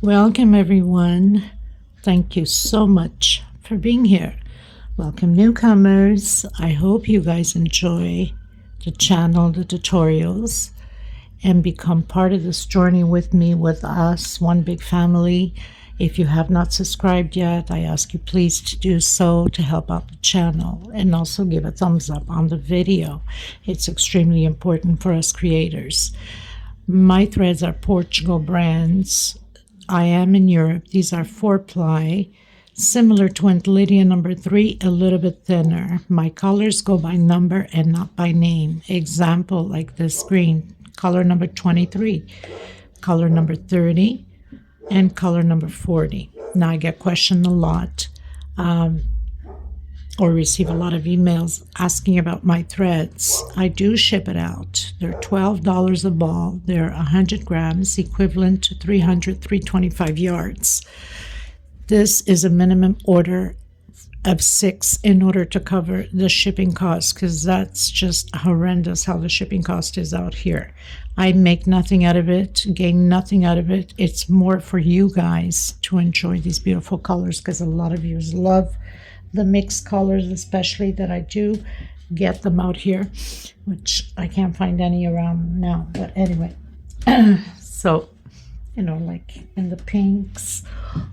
Welcome everyone. Thank you so much for being here. Welcome newcomers. I hope you guys enjoy the channel, the tutorials, and become part of this journey with me, with us, one big family. If you have not subscribed yet, I ask you please to do so to help out the channel, and also give a thumbs up on the video. It's extremely important for us creators. My threads are Portugal brands. I am in Europe. These are 4-ply, similar to Aunt Lydia number 3, a little bit thinner. My colors go by number and not by name. Example, like this green, color number 23, color number 30, and color number 40. Now I get questioned a lot, or receive a lot of emails asking about my threads. I do ship it out. They're $12 a ball. They're 100 grams, equivalent to 325 yards. This is a minimum order of 6 in order to cover the shipping cost, because that's just horrendous how the shipping cost is out here. I make nothing out of it, gain nothing out of it. It's more for you guys to enjoy these beautiful colors, because a lot of you love the mixed colors, especially that I do get them out here, which I can't find any around now. But anyway, so, you know, like in the pinks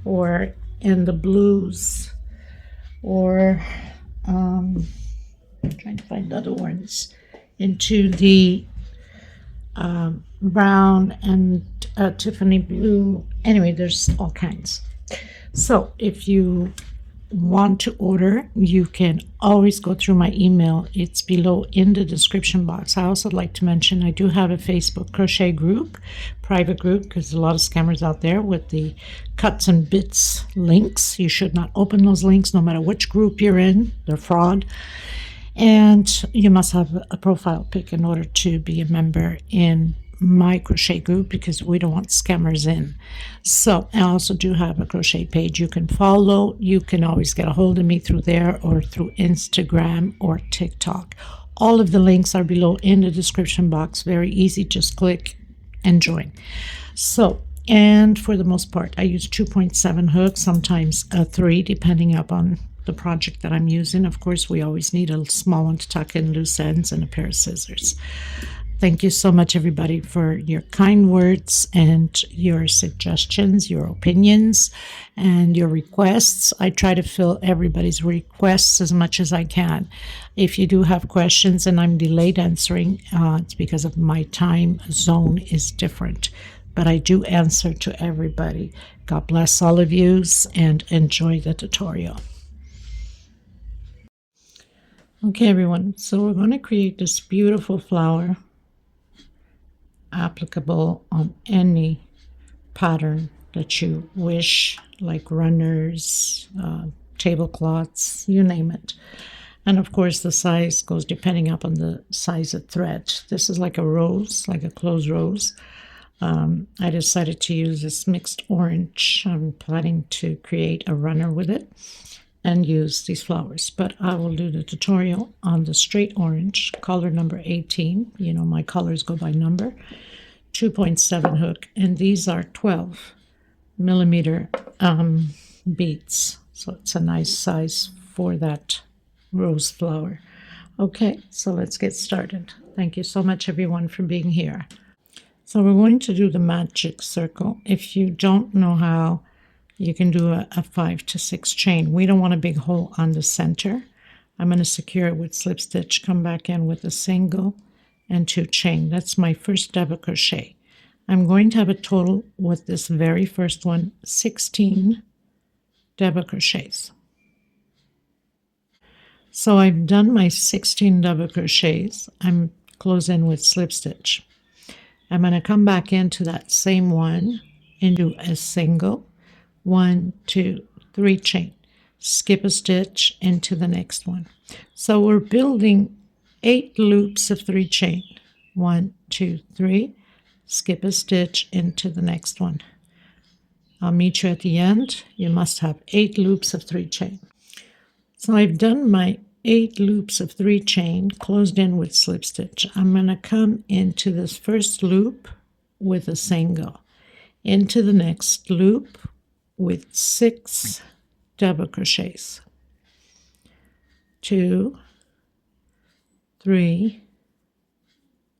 or in the blues, or I'm trying to find other ones, into the brown and Tiffany blue. Anyway, there's all kinds. So if you want to order, you can always go through my email. It's below in the description box. I also like to mention I do have a Facebook crochet group, private group, because a lot of scammers out there with the cuts and bits links. You should not open those links no matter which group you're in. They're fraud. And you must have a profile pic in order to be a member in my crochet group, because we don't want scammers in. So I also do have a crochet page you can follow. You can always get a hold of me through there, or through Instagram or TikTok. All of the links are below in the description box. Very easy, just click and join. So, and for the most part I use 2.7 hooks, sometimes a 3, depending upon the project that I'm using. Of course, we always need a small one to tuck in loose ends, and a pair of scissors. Thank you so much, everybody, for your kind words and your suggestions, your opinions, and your requests. I try to fill everybody's requests as much as I can. If you do have questions and I'm delayed answering, it's because of my time zone is different. But I do answer to everybody. God bless all of you, and enjoy the tutorial. Okay, everyone, so we're going to create this beautiful flower, applicable on any pattern that you wish, like runners, tablecloths, you name it. And of course the size goes depending upon the size of thread. This is like a rose, like a closed rose. I decided to use this mixed orange. I'm planning to create a runner with it and use these flowers, but I will do the tutorial on the straight orange, color number 18. You know, my colors go by number. 2.7 hook, and these are 12 millimeter beads, so it's a nice size for that rose flower. Okay, so let's get started. Thank you so much, everyone, for being here. So we're going to do the magic circle. If you don't know how, you can do a 5 to 6 chain. We don't want a big hole on the center. I'm going to secure it with slip stitch, come back in with a single and 2 chain. That's my first double crochet. I'm going to have a total with this very first one, 16 double crochets. So I've done my 16 double crochets. I'm closing with slip stitch. I'm going to come back into that same one and do a single, 1, 2, 3 chain, skip a stitch into the next one. So we're building 8 loops of 3 chain. 1, 2, 3, skip a stitch into the next one. I'll meet you at the end. You must have 8 loops of 3 chain. So I've done my 8 loops of 3 chain, closed in with slip stitch. I'm going to come into this first loop with a single. into the next loop with 6 double crochets. 2, 3,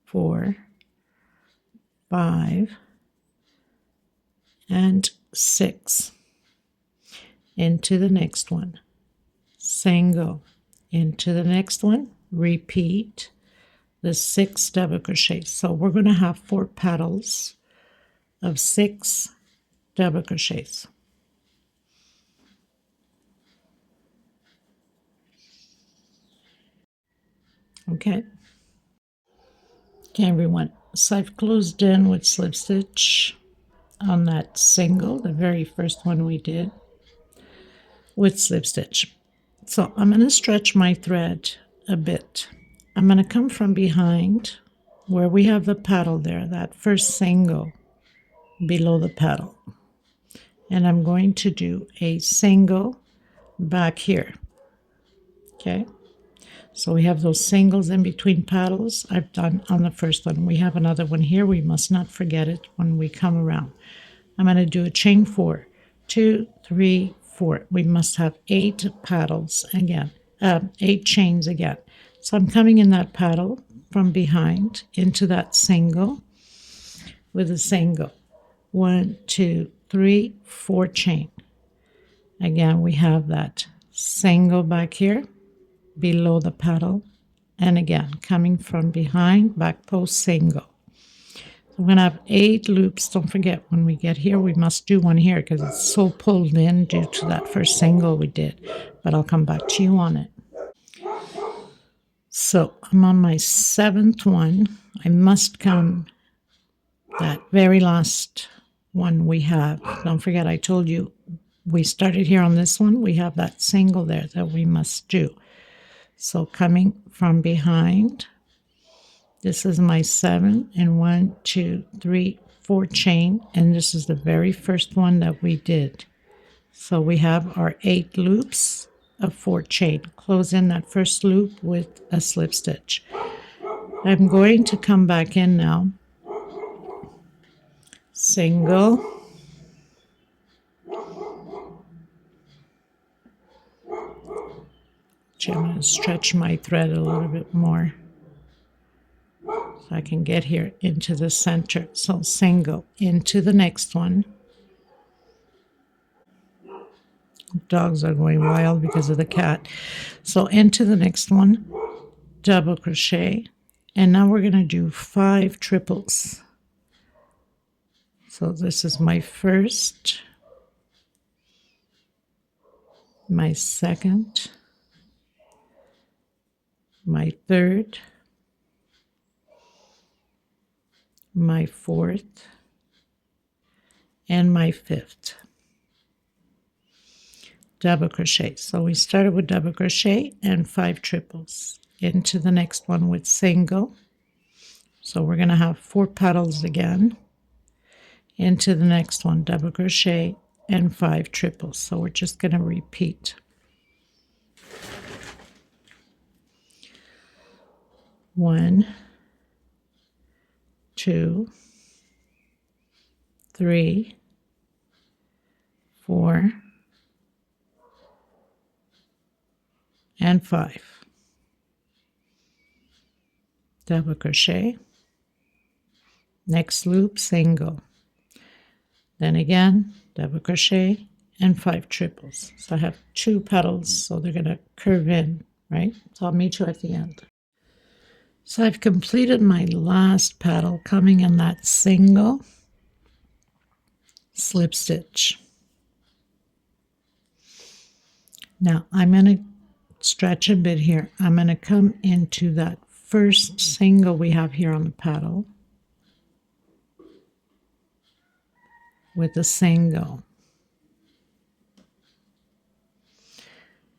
4, 5, and 6. Into the next one, single. Into the next one, repeat the 6 double crochets. So we're going to have 4 petals of 6 double crochets. Okay, everyone, so I've closed in with slip stitch on that single, the very first one we did with slip stitch. So I'm going to stretch my thread a bit. I'm going to come from behind where we have the petal there, that first single below the petal, and I'm going to do a single back here. Okay, so we have those singles in between petals I've done on the first one. We have another one here. We must not forget it when we come around. I'm going to do a chain 4, 2, 3, 4. We must have 8 petals again, 8 chains again. So I'm coming in that petal from behind into that single with a single. 1, 2, 3, 4 chain. Again, we have that single back here below the petal, and again coming from behind, back post single. So we're going to have 8 loops. Don't forget, when we get here we must do one here because it's so pulled in due to that first single we did, but I'll come back to you on it. So I'm on my 7th one. I must come that very last one we have. Don't forget, I told you we started here on this one. We have that single there that we must do. So coming from behind, this is my 7, and 1, 2, 3, 4 chain, and this is the very first one that we did. So we have our 8 loops of 4 chain. Close in that first loop with a slip stitch. I'm going to come back in now, single, I'm going to stretch my thread a little bit more so I can get here into the center. So single into the next one. Dogs are going wild because of the cat. So into the next one, double crochet, and now we're going to do 5 triples. So this is my first, my second, my third, my fourth, and my fifth double crochet. So we started with double crochet and 5 triples. Into the next one with single. So we're going to have 4 petals again. Into the next one, double crochet and 5 triples. So we're just going to repeat. 1, 2, 3, 4, and 5. Double crochet. Next loop, single. Then again, double crochet and 5 triples. So I have 2 petals, so they're going to curve in, right? So I'll meet you at the end. So I've completed my last petal, coming in that single, slip stitch. Now I'm going to stretch a bit here. I'm going to come into that first single we have here on the petal with a single.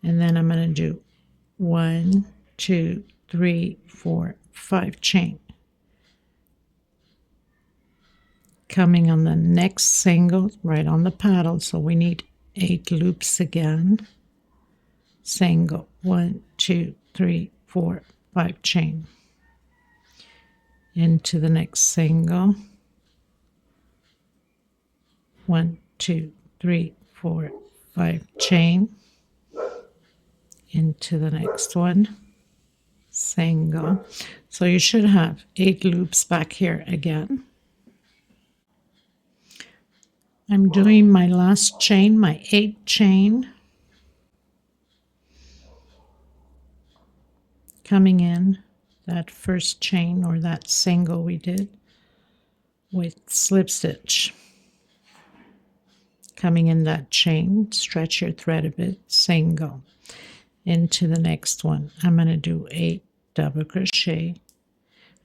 And then I'm going to do 1, 2, 3, 4, 5 chain. Coming on the next single right on the petal, so we need 8 loops again. Single, 1, 2, 3, 4, 5 chain. Into the next single. 1, 2, 3, 4, 5, chain into the next one, single. So you should have 8 loops back here again. I'm doing my last chain, my 8th chain, coming in that first chain or that single we did with slip stitch. Coming in that chain, stretch your thread a bit, single. Into the next one, I'm going to do 8 double crochet,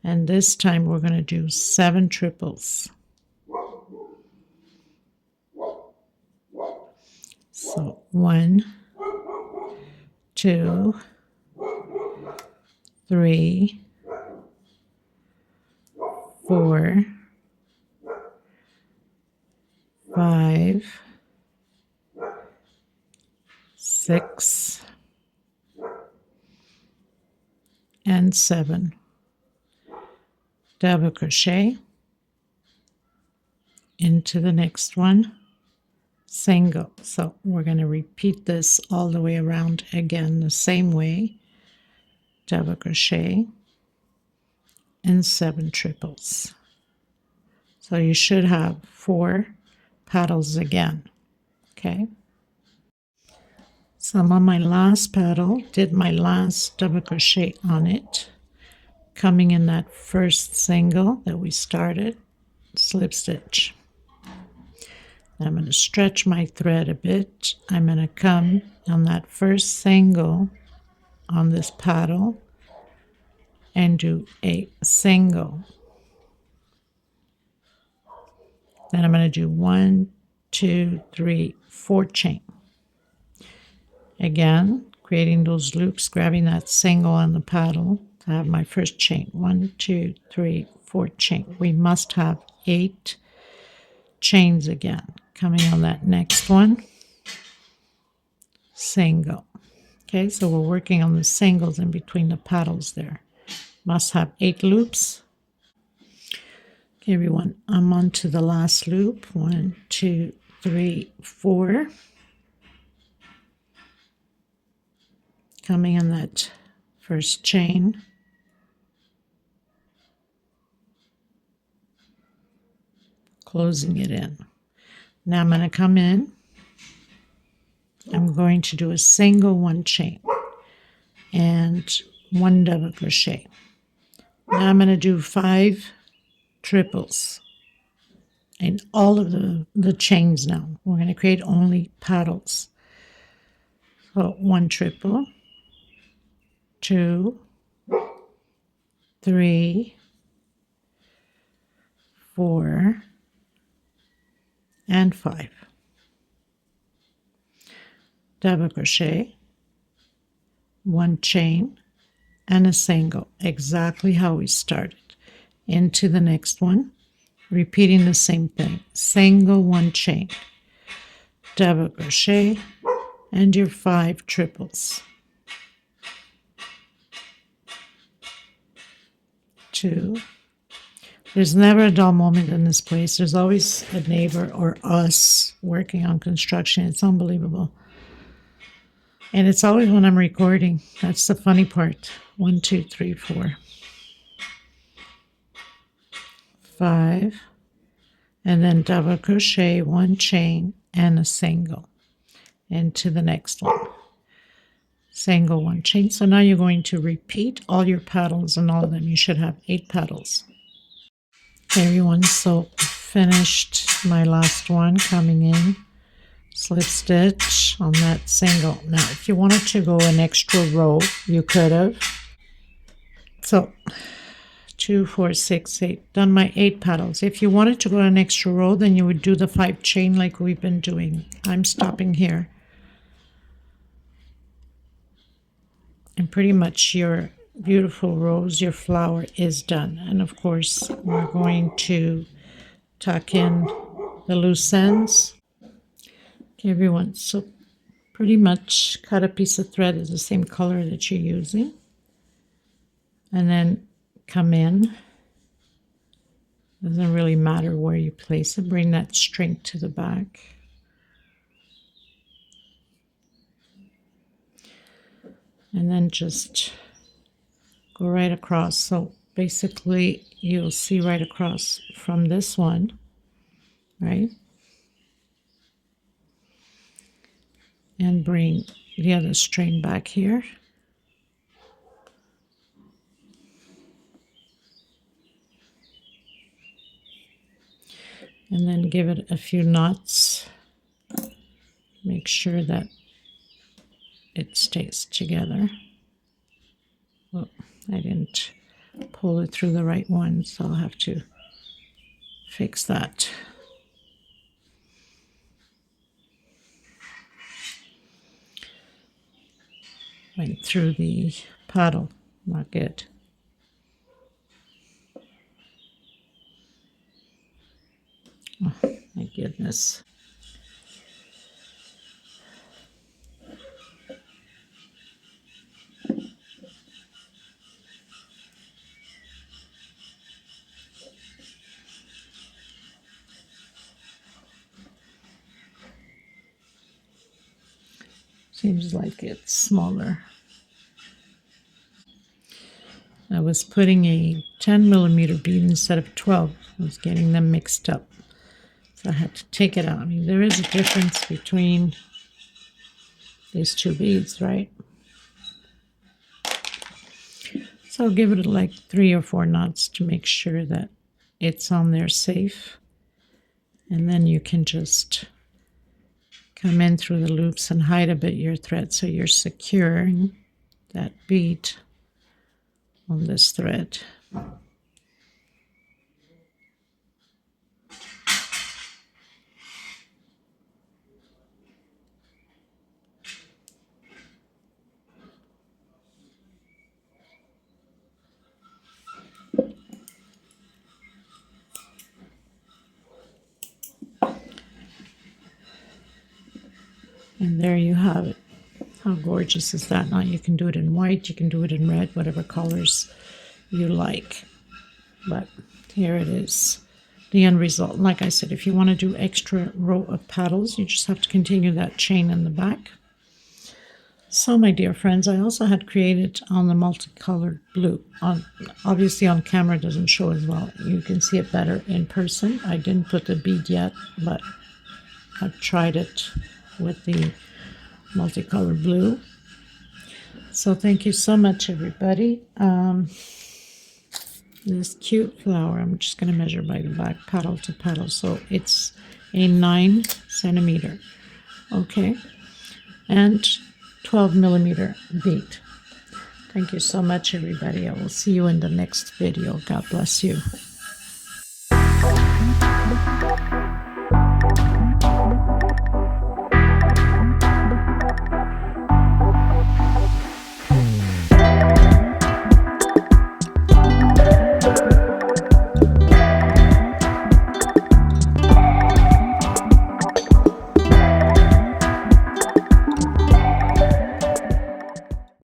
and this time we're going to do 7 triples. So 1, 2, 3, 4, 5, 6, and 7. Double crochet into the next one, single. So we're going to repeat this all the way around again the same way. Double crochet and 7 triples. So you should have 4 petals again. Okay. So I'm on my last petal, did my last double crochet on it, coming in that first single that we started, slip stitch. I'm going to stretch my thread a bit. I'm going to come on that first single on this petal and do a single. Then I'm going to do 1, 2, 3, 4 chain. Again, creating those loops, grabbing that single on the petal to have my first chain. 1, 2, 3, 4 chain. We must have 8 chains again. Coming on that next one, single. Okay, so we're working on the singles in between the petals there. Must have 8 loops. Okay, everyone, I'm on to the last loop. 1, 2, 3, 4. Coming on that first chain. Closing it in. Now I'm going to come in. I'm going to do a single 1 chain and 1 double crochet. Now I'm going to do 5 triples in all of the chains now. We're going to create only petals. So 1 triple, 2, 3, 4, and 5. Double crochet, 1 chain, and a single, exactly how we started. Into the next one, repeating the same thing. Single, 1 chain, double crochet, and your 5 triples. 2. There's never a dull moment in this place. There's always a neighbor or us working on construction. It's unbelievable. And it's always when I'm recording. That's the funny part. 1, 2, 3, 4, 5. And then double crochet, 1 chain, and a single. Into the next one. Single, 1 chain. So now you're going to repeat all your petals, and all of them. You should have 8 petals. Okay, everyone, so finished my last one, coming in, slip stitch on that single. Now, if you wanted to go an extra row, you could have. So 2, 4, 6, 8, done my 8 petals. If you wanted to go an extra row, then you would do the 5 chain like we've been doing. I'm stopping here. And pretty much your beautiful rose, your flower is done. And of course, we're going to tuck in the loose ends. Okay, everyone, so pretty much cut a piece of thread is the same color that you're using. And then come in Doesn't really matter where you place it. Bring that string to the back. And then just go right across. So basically you'll see right across from this one, right? And bring the other string back here. And then give it a few knots. Make sure that it stays together. Oh, I didn't pull it through the right one, so I'll have to fix that. Went through the paddle, not good. Oh, my goodness. Seems like it's smaller. I was putting a 10mm bead instead of 12. I was getting them mixed up. So I had to take it out. I mean, there is a difference between these two beads, right? So I'll give it like 3 or 4 knots to make sure that it's on there safe. And then you can just come in through the loops and hide a bit your thread so you're securing that bead on this thread. And there you have it. How gorgeous is that? Now you can do it in white, you can do it in red, whatever colors you like. But here it is, the end result. Like I said, if you want to do extra row of petals, you just have to continue that chain in the back. So my dear friends, I also had created on the multicolored blue. Obviously on camera it doesn't show as well. You can see it better in person. I didn't put the bead yet, but I've tried it with the multicolored blue. So thank you so much, everybody. This cute flower, I'm just going to measure by the back, petal to petal. So it's a 9 centimeter, okay, and 12mm bead. Thank you so much, everybody. I will see you in the next video. God bless you.